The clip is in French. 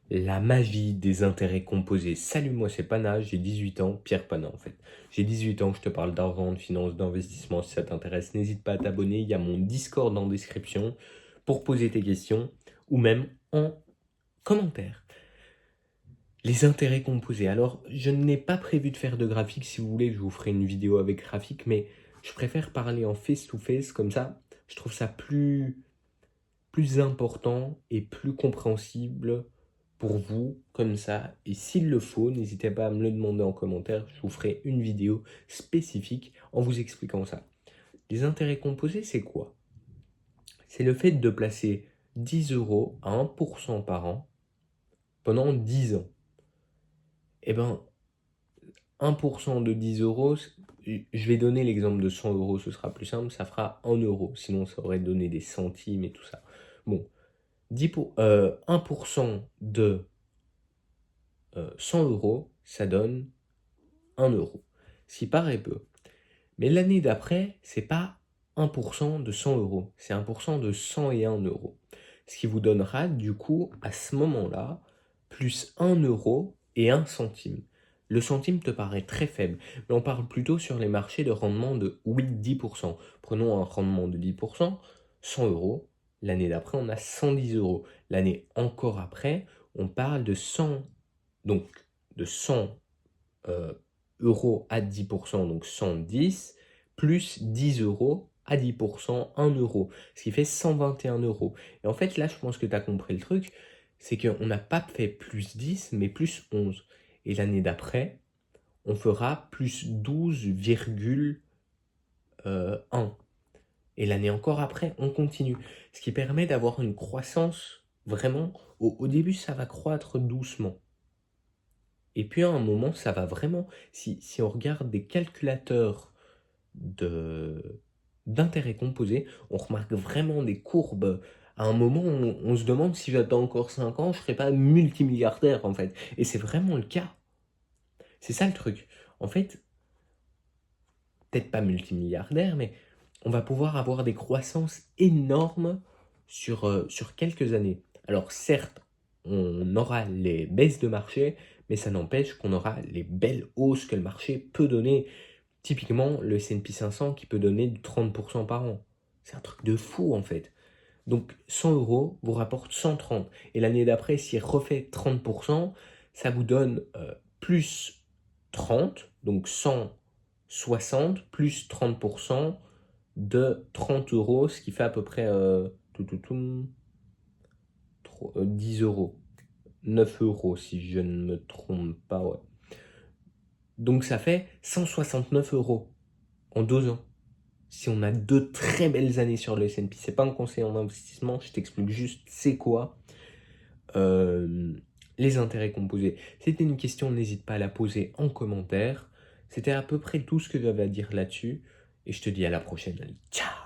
La magie des intérêts composés. Salut, moi c'est Pana, j'ai 18 ans, Pierre Pana en fait. J'ai 18 ans, je te parle d'argent, de finance, d'investissement. Si ça t'intéresse, n'hésite pas à t'abonner. Il y a mon Discord en description pour poser tes questions ou même en commentaire. Les intérêts composés. Alors, je n'ai pas prévu de faire de graphique. Si vous voulez, je vous ferai une vidéo avec graphique, mais je préfère parler en face-to-face comme ça. Je trouve ça plus important et plus compréhensible pour vous comme ça. Et s'il le faut, n'hésitez pas à me le demander en commentaire. Je vous ferai une vidéo spécifique en vous expliquant ça. Les intérêts composés, c'est quoi? C'est le fait de placer 10 euros à 1% par an pendant 10 ans. Eh bien, 1% de 10 euros, je vais donner l'exemple de 100 euros, ce sera plus simple, ça fera 1 euro. Sinon, ça aurait donné des centimes et tout ça. Bon, 1% de 100 euros, ça donne 1 euro. Ce qui paraît peu. Mais l'année d'après, c'est pas 1% de 100 euros, c'est 1% de 101 euros. Ce qui vous donnera du coup, à ce moment-là, plus 1 euro et 1 centime. Le centime te paraît très faible, mais on parle plutôt sur les marchés de rendement de 8-10%. Prenons un rendement de 10%, 100 euros. L'année d'après, on a 110 euros. L'année encore après, on parle de 100, donc de 100 euros à 10%, donc 110, plus 10 euros à 10%, 1 euro, ce qui fait 121 euros. Et en fait, là, je pense que tu as compris le truc, c'est qu'on n'a pas fait plus 10, mais plus 11. Et l'année d'après, on fera plus 12,1. Et l'année encore après, on continue. Ce qui permet d'avoir une croissance vraiment, au début, ça va croître doucement. Et puis à un moment, ça va vraiment, si on regarde des calculateurs d'intérêts composés, on remarque vraiment des courbes. À un moment, on se demande si j'attends encore 5 ans, je ne serai pas multimilliardaire en fait. Et c'est vraiment le cas. C'est ça le truc. En fait, peut-être pas multimilliardaire, mais on va pouvoir avoir des croissances énormes sur quelques années. Alors certes, on aura les baisses de marché, mais ça n'empêche qu'on aura les belles hausses que le marché peut donner. Typiquement, le S&P 500 qui peut donner du 30% par an. C'est un truc de fou en fait. Donc 100 euros vous rapporte 130. Et l'année d'après, s'il refait 30%, ça vous donne plus 30, donc 160 plus 30% de 30 euros, ce qui fait à peu près 10 euros. 9 euros si je ne me trompe pas, ouais. Donc ça fait 169 euros en 2 ans. Si on a 2 très belles années sur le S&P, c'est pas un conseil en investissement, je t'explique juste c'est quoi les intérêts composés. C'était une question, n'hésite pas à la poser en commentaire. C'était à peu près tout ce que j'avais à dire là-dessus. Et je te dis à la prochaine. Allez, ciao!